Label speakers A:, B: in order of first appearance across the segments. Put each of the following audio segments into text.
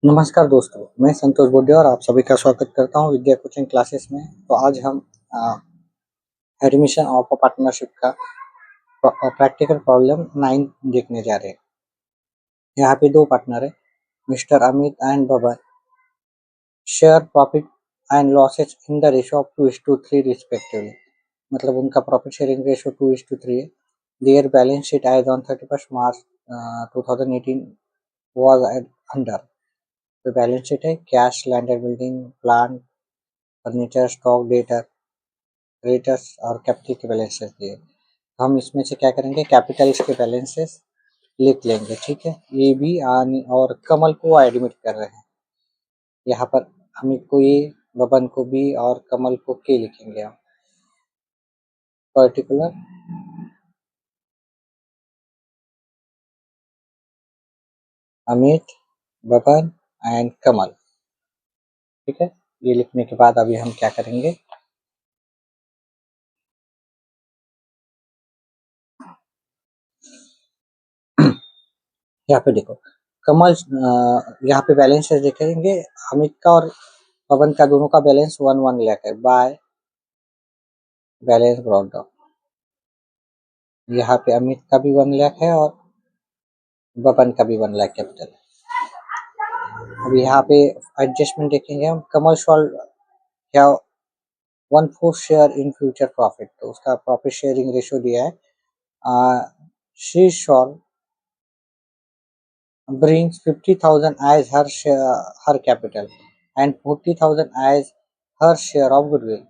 A: नमस्कार दोस्तों, मैं संतोष बोडे और आप सभी का स्वागत करता हूं विद्या कोचिंग क्लासेस में। तो आज हम एडमिशन ऑफ अ पार्टनरशिप का प्रैक्टिकल प्रॉब्लम 9 देखने जा रहे हैं। यहाँ पे दो पार्टनर है, mister Amit and Baban, share profit and losses in the ratio of 2:3 respectively. मतलब उनका प्रॉफिट शेयरिंग रेशियो 2:3 है। There balance sheet as on 31 March 2018 was under. तो बैलेंस शीट है cash, land and building, plant, furniture, stock, डेटा, creditors और capital के balances दिए। तो हम इसमें से क्या करेंगे, कैपिटल्स के बैलेंसेस लिख लेंगे। ठीक है, ये भी और कमल को एडमिट कर रहे हैं। यहाँ पर अमित को ए, बबन को बी और कमल को के लिखेंगे हम। पर्टिकुलर अमित, बबन एंड कमल। ठीक है, ये लिखने के बाद अभी हम क्या करेंगे, यहाँ पे देखो कमल, यहाँ पे बैलेंसेस देखेंगे। अमित का और पवन का दोनों का बैलेंस 1 लाख है बाय बैलेंस ब्रॉट डाउन। यहाँ पे अमित का भी 1 लाख है और बबन का भी 1 लाख कैपिटल है। अब यहाँ पे एडजस्टमेंट देखेंगे हम। कमल शॉल क्या 1/4 शेयर इन फ्यूचर प्रॉफिट, तो उसका प्रॉफिट शेयरिंग रेशियो दिया है। She shawl brings 50,000 as her capital and 40,000 as her share of goodwill।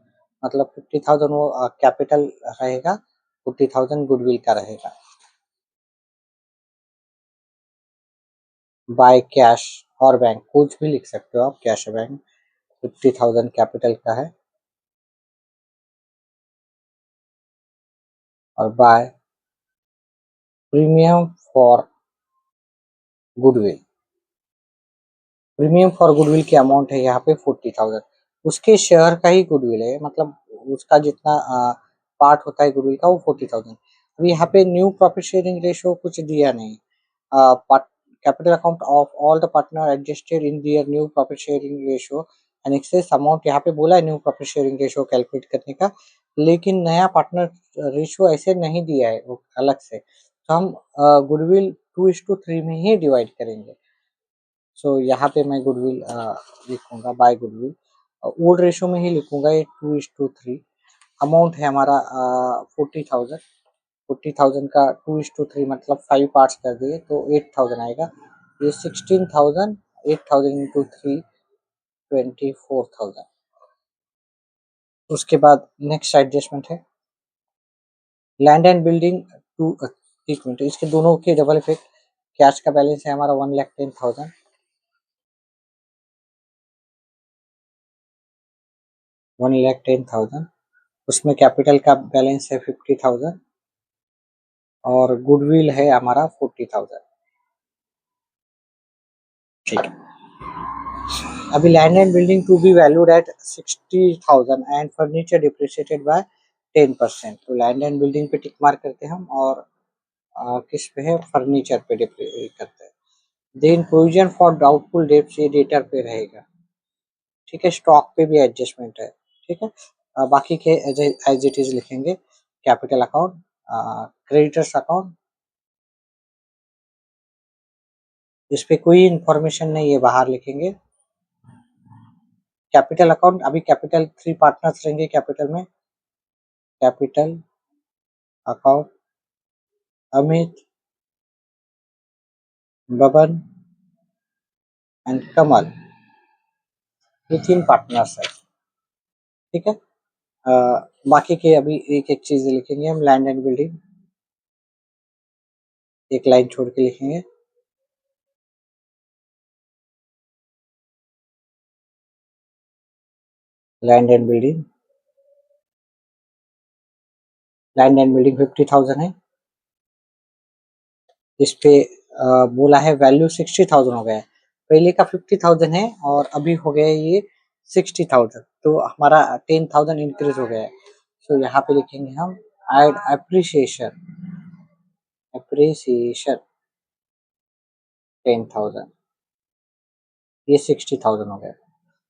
A: मतलब 50,000 वो कैपिटल रहेगा, 40,000 गुडविल का रहेगा। बाय कैश और बैंक, कुछ भी लिख सकते हो आप, कैश बैंक। 50,000 कैपिटल का है और by premium for goodwill. Premium for goodwill की अमाउंट है यहाँ पे 40,000। उसके शेयर का ही गुडविल है, मतलब उसका जितना पार्ट होता है गुडविल का वो 40,000। अब यहाँ पे न्यू प्रॉफिट शेयरिंग रेशियो कुछ दिया नहीं। Capital account of all the partner adjusted in their new profit sharing ratio and excess amount. यहाँ पे बोला है new profit sharing ratio calculate करने का, लेकिन नया पार्टनर रेशियो ऐसे नहीं दिया है वो अलग से। तो हम गुडविल 2:3 में ही डिवाइड करेंगे। सो यहाँ पे मैं गुडविल लिखूंगा बाय गुडविल, ओल्ड रेशो में ही लिखूंगा ये 2:3। अमाउंट है हमारा 40,000। 40,000 का 2:3 मतलब 5 पार्ट्स कर दिए तो 8,000 आएगा। ये 16,000, 8,000 इंटू 3 24,000। उसके बाद नेक्स्ट एडजस्टमेंट है लैंड एंड बिल्डिंग टू। एक मिनट, इसके दोनों के डबल इफेक्ट। कैश का बैलेंस है हमारा 1,10,000, 1,10,000। उसमें कैपिटल का बैलेंस है 50,000 और गुडविल है हमारा 40,000। ठीक है, अभी land and building to be valued at 60,000 and furniture depreciated by 10%। तो लैंड एंड बिल्डिंग पे टिक मार्क करते हैं हम और किस पे है, फर्नीचर पे डिप्रिशिएट करते हैं। Then provision for doubtful debts, ये डेटर पे रहेगा। ठीक है, स्टॉक पे भी एडजस्टमेंट है। ठीक है, बाकी के एज इट इज लिखेंगे। कैपिटल अकाउंट, क्रेडिटर्स अकाउंट, इस पे कोई इंफॉर्मेशन नहीं है, बाहर लिखेंगे। कैपिटल अकाउंट, अभी कैपिटल 3 पार्टनर्स रहेंगे कैपिटल में। Capital account Amit, Baban and Kamal, ये 3 पार्टनर्स है। ठीक है, बाकी के अभी एक एक चीज लिखेंगे हम। लैंड एंड बिल्डिंग एक लाइन छोड़ के लिखेंगे। Land and building, land and building 50,000 है। इस पे बोला है वैल्यू 60,000 हो गया है। पहले का 50,000 है और अभी हो गया ये 60,000, तो हमारा 10,000 इंक्रीज हो गया है। तो यहाँ पे लिखेंगे हम एड एप्रिसिएशन, एप्रिसिएशन 10,000। ये 60,000 हो गया।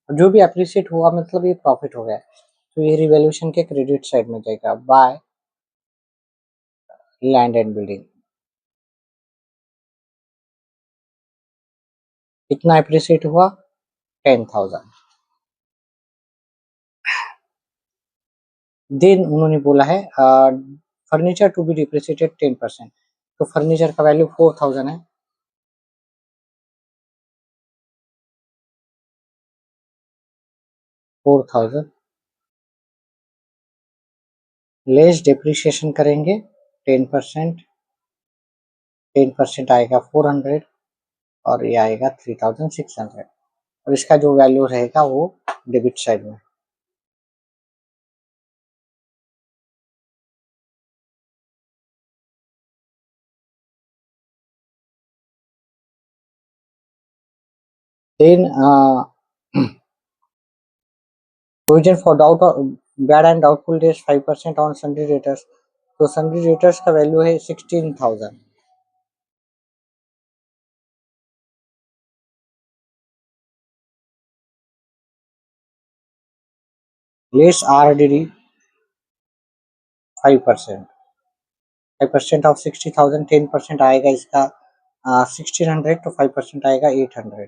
A: जो भी अप्रिशिएट हुआ मतलब ये प्रॉफिट हो गया, तो ये रिवैल्यूएशन के क्रेडिट साइड में जाएगा। बाय लैंड एंड बिल्डिंग, कितना अप्रिशिएट हुआ 10,000। देन उन्होंने बोला है फर्नीचर टू बी डिप्रिसिएटेड 10%, तो फर्नीचर का वैल्यू 4,000 है, 4,000 लेस डिप्रिसिएशन करेंगे 10%, 10% आएगा 400 और ये आएगा 3,600, और इसका जो वैल्यू रहेगा वो डेबिट साइड में। Then provision for doubt bad and doubtful debts 5% on sundry debtors, तो सन्ड्री डेटर्स का वैल्यू है 16,000, लेस RDD 5%, 5% ऑफ 60,000, 10% आएगा इसका 1600, तो 5% आएगा 800,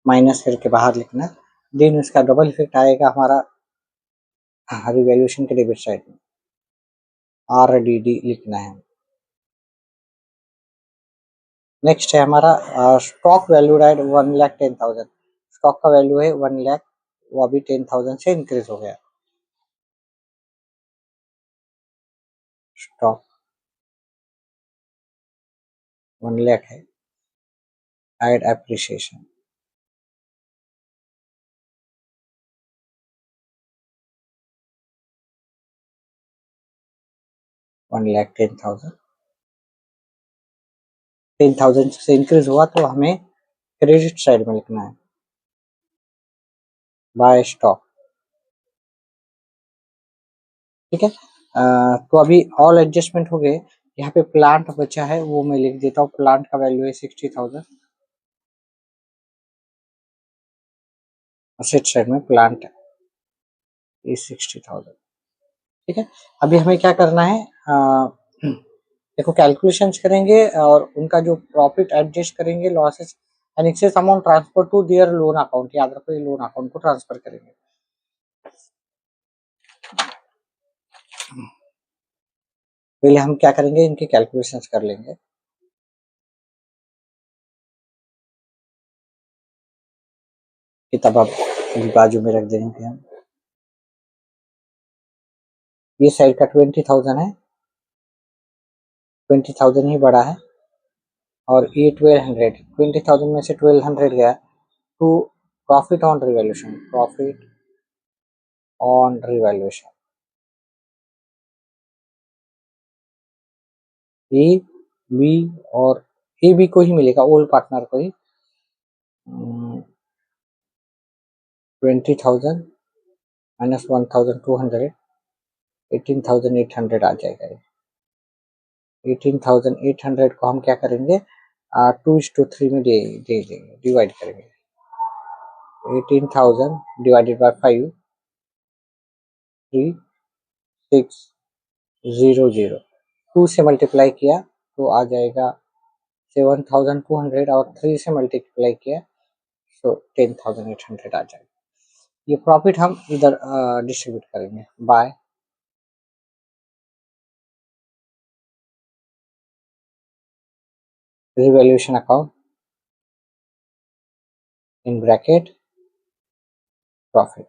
A: माइनस करके बाहर लिखना। देन उसका डबल इफेक्ट आएगा हमारा रिवैल्यूएशन के डेबिट साइड में, RDD लिखना है। नेक्स्ट है हमारा स्टॉक वैल्यू राइट 1,10,000, स्टॉक का वैल्यू है 1 लाख, वो अभी 10,000 से इंक्रीज हो गया। स्टॉक 1 लाख है, एड एप्रिसिएशन, वन लाख 10,000 से इंक्रीज हुआ, तो हमें क्रेडिट साइड में लिखना है, बाय स्टॉक। ठीक है, तो अभी ऑल एडजस्टमेंट हो गए। यहाँ पे प्लांट बचा है, वो मैं लिख देता हूँ। प्लांट का वैल्यू है 60,000, असेट साइड में प्लांट इज 60,000। ठीक है, अभी हमें क्या करना है, देखो कैलकुलेशंस करेंगे और उनका जो प्रॉफिट एडजस्ट करेंगे, losses and excess amount transfer to their loan account, याद रखो ये लोन अकाउंट को ट्रांसफर करेंगे। पहले हम क्या करेंगे, इनकी कैलकुलेशंस कर लेंगे। किताब आप बाजू में रख देंगे हम। ये साइड का 20,000 है, 20,000 ही बड़ा है, और ये 1200, 20,000 में से 1200 गया to profit on revaluation, profit on revaluation. A B और ए बी को ही मिलेगा, ओल्ड पार्टनर को ही 20,000 माइनस 1,200, 18,800 आ जाएगा। 18,800 को हम क्या करेंगे, 2:3 में दे देंगे, डिवाइड करेंगे। 18,000 डिवाइडेड बाय 5, 3,600, 2 से मल्टीप्लाई किया तो आ जाएगा 7,200, और 3 से मल्टीप्लाई किया तो 10,800 आ जाएगा। ये प्रॉफिट हम इधर डिस्ट्रीब्यूट करेंगे by revaluation account, in bracket profit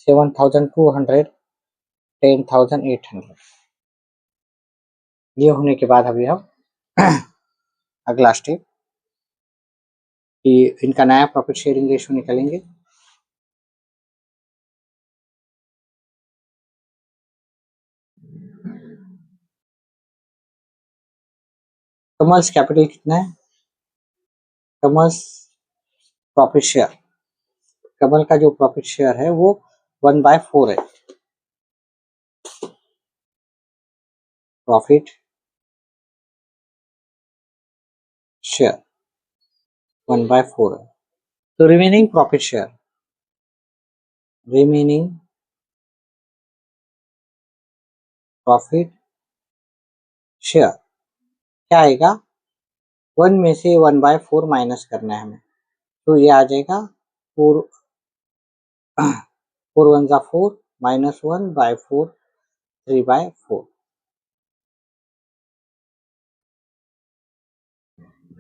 A: 7,200, 10,800। ये होने के बाद अभी हम अगला स्टेप कि इनका नया प्रॉफिट शेयरिंग रेशियो निकालेंगे। कमल्स कैपिटल कितना है, कमल्स प्रॉफिट शेयर, कमल का जो प्रॉफिट शेयर है वो 1/4 है। प्रॉफिट शेयर 1/4 है। तो रिमेनिंग प्रॉफिट शेयर क्या आएगा, 1 में से 1/4 माइनस करना है हमें, तो ये आ जाएगा 4 4 1 जा 4 माइनस 1/4 3/4।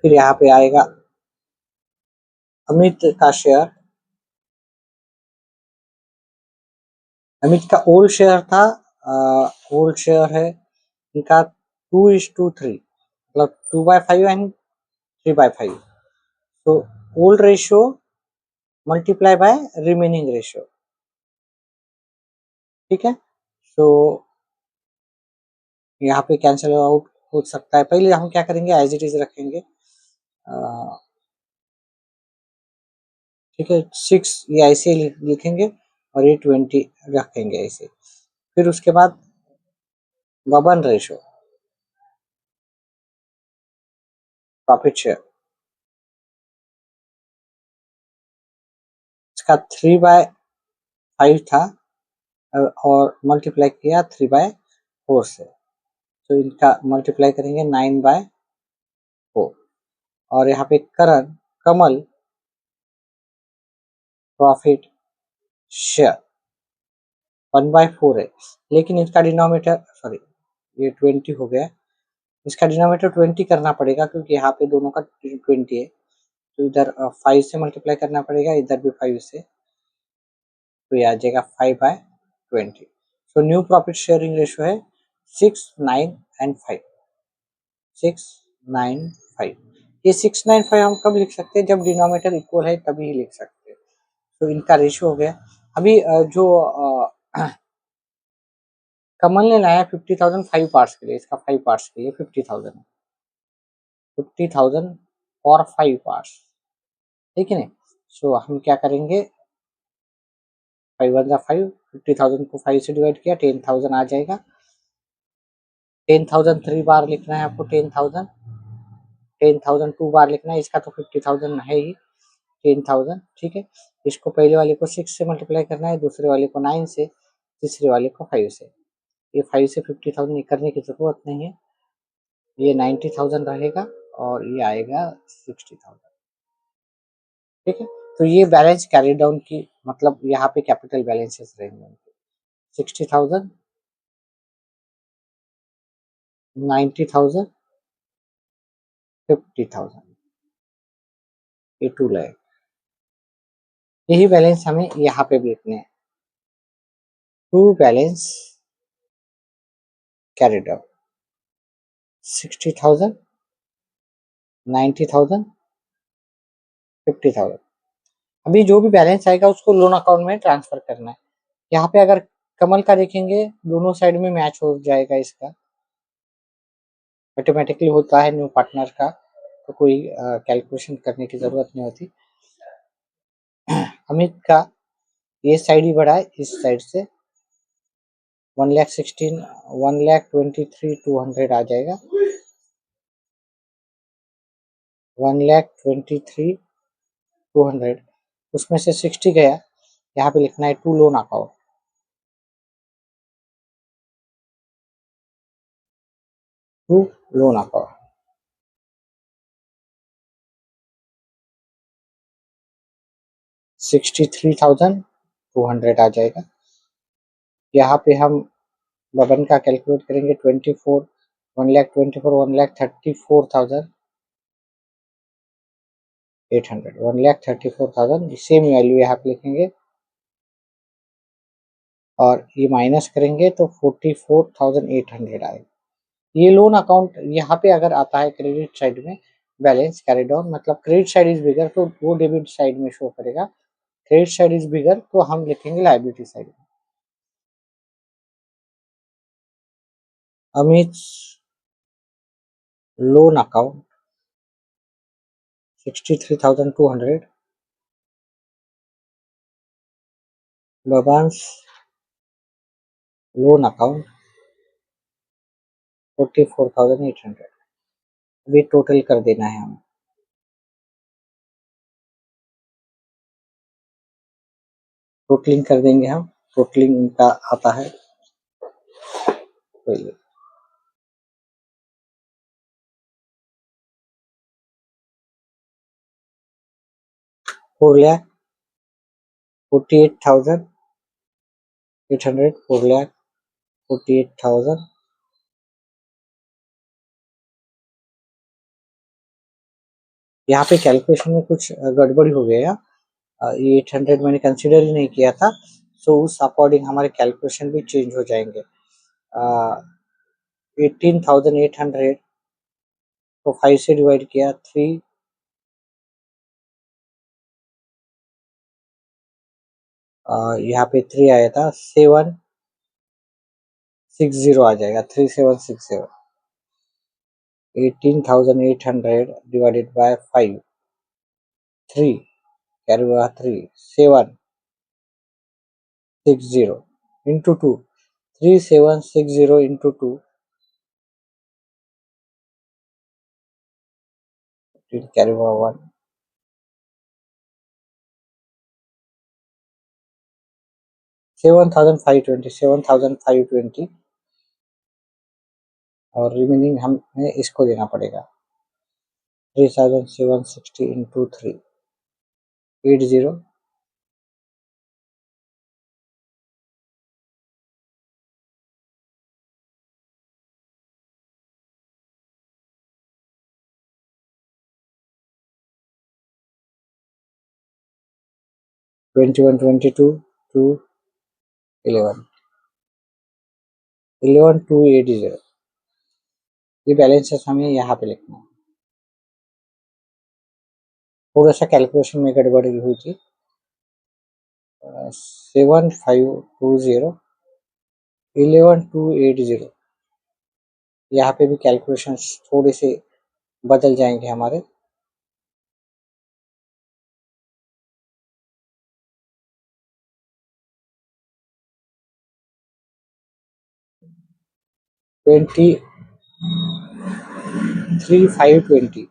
A: फिर यहाँ पे आएगा अमित का शेयर, अमित का ओल्ड शेयर था, ओल्ड शेयर है इनका 2:3, मतलब 2/5 एंड 3/5। तो old ratio multiply by remaining ratio, ठीक है। तो यहाँ पे कैंसिल आउट हो सकता है। पहले हम क्या करेंगे, एज इट इज रखेंगे, ठीक है। 6 ये ऐसे लिखेंगे और ये 20 रखेंगे ऐसे। फिर उसके बाद बबन रेशो प्रॉफिट शेयर, इसका 3/5 था और मल्टीप्लाई किया 3/4 से, तो इनका मल्टीप्लाई करेंगे 9/4। और यहाँ पे करण कमल प्रॉफिट शेयर 1/4 है, लेकिन इसका डिनोमिनेटर सॉरी ये 20 हो गया, इसका डिनोमिनेटर 20 करना पड़ेगा क्योंकि यहाँ पे दोनों का 20 है। तो इधर 5 से मल्टीप्लाई करना पड़ेगा, इधर भी 5 से, तो ये आ जाएगा 5/20। So new profit sharing ratio है 6 9 एंड 5, 6 9 5। ये 6 9 5 हम कब लिख सकते हैं, जब डिनोमिनेटर इक्वल है तभी ही लिख सकते हैं। तो इनका रेशियो हो गया। अभी जो कमल ने लाया 50,000 5 पार्ट्स के लिए, इसका 5 पार्ट्स के लिए 50,000 और 5 पार्ट्स, ठीक है ना। सो हम क्या करेंगे, 5 1 5, 50,000 को 5 से डिवाइड किया 10,000 आ जाएगा। 10,000 3 बार लिखना है आपको, 10,000 2 बार लिखना है, इसका तो 50,000 है ही 10,000, ठीक है। इसको पहले वाले को 6 से मल्टीप्लाई करना है, दूसरे वाले को 9 से, तीसरे वाले को 5 से। ये 5 से 50,000 करने की जरूरत नहीं है, ये 90,000 रहेगा और ये आएगा 60,000, ठीक है। तो ये बैलेंस कैरी डाउन की, मतलब यहाँ पे कैपिटल बैलेंसेस रहेंगे 60,000, 90,000, 50,000, ये 2 लाख। यही बैलेंस हमें यहाँ पे भी लिखने हैं, टू बैलेंस कैरी डाउन 60,000, 90,000, 50,000। अभी जो भी बैलेंस आएगा उसको लोन अकाउंट में ट्रांसफर करना है। यहाँ पे अगर कमल का देखेंगे, दोनों साइड में मैच हो जाएगा, इसका ऑटोमेटिकली होता है न्यू पार्टनर का, तो कोई कैलकुलेशन करने की जरूरत नहीं होती। अमित का ये साइड ही बढ़ा है, इस साइड से 1,16,000 1,23,200 आ जाएगा, 1,23,200, उसमें से 60 गया, यहाँ पे लिखना है to loan account, to loan account 63,200 आ जाएगा। यहाँ पे हम बबन का कैलकुलेट करेंगे 24 1,24 1,34,800 1,34,000, सेम वैल्यू यहाँ पे लिखेंगे और ये माइनस करेंगे तो 44,800 आएगा। ये लोन अकाउंट यहाँ पे अगर आता है क्रेडिट साइड में बैलेंस कैरी डाउन, मतलब क्रेडिट साइड इज बिगर तो वो डेबिट साइड में शो करेगा, क्रेडिट साइड इज बिगर तो हम लिखेंगे लायबिलिटी साइड में। Amit loan account 63,200, Baban's loan account 44,800। अभी टोटल कर देना है हमें। टोटलिंग कर देंगे हम, टोटलिंग इनका आता है तो ये 4,48,800, 4,48,000। यहाँ पे कैलकुलेशन में कुछ गड़बड़ी हो गया। ये 800 मैंने कंसिडर ही नहीं किया था, सो उस अकॉर्डिंग हमारे कैलकुलेशन भी चेंज हो जाएंगे। 18,800 को 5 से डिवाइड किया, 3 यहाँ पे 3 आया था, 760 आ जाएगा, 3760। 18,800 डिवाइडेड बाय 5, 3 कैरी हुआ 3, 760 इंटू 2, 3760 इंटू 2 कैरी हुआ 1, 7,520 और रिमेनिंग हमें इसको देना पड़ेगा 3,760 इंटू 3, 80, 21, 22, 2, 11, 11,280। ये बैलेंसेस हमें यहाँ पे लिखना है। थोड़ा सा कैलकुलेशन में गड़बड़ी हुई थी। 7,520, 11,280, यहाँ पे भी कैलकुलेशन थोड़े से बदल जाएंगे हमारे। ट्वेंटी 3,520,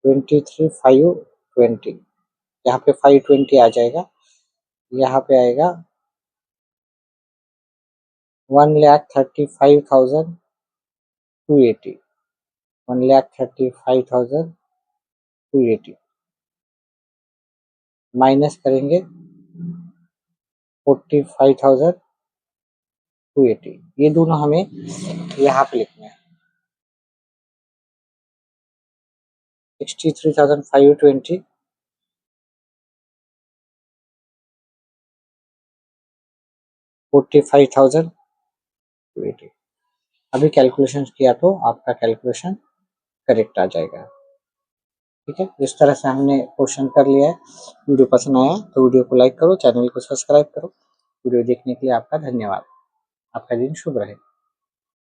A: 23,520, यहाँ पे 520 आ जाएगा। यहाँ पे आएगा 1,35,280, 1,35,280 माइनस करेंगे 45,280। ये दोनों हमें यहाँ पे लिखना है। 63,520 45,280। अभी कैलकुलेशन किया तो आपका कैलकुलेशन करेक्ट आ जाएगा। ठीक है, इस तरह से हमने क्वेश्चन कर लिया है। वीडियो पसंद आया तो वीडियो को लाइक करो, चैनल को सब्सक्राइब करो। वीडियो देखने के लिए आपका धन्यवाद। आपका दिन शुभ रहे।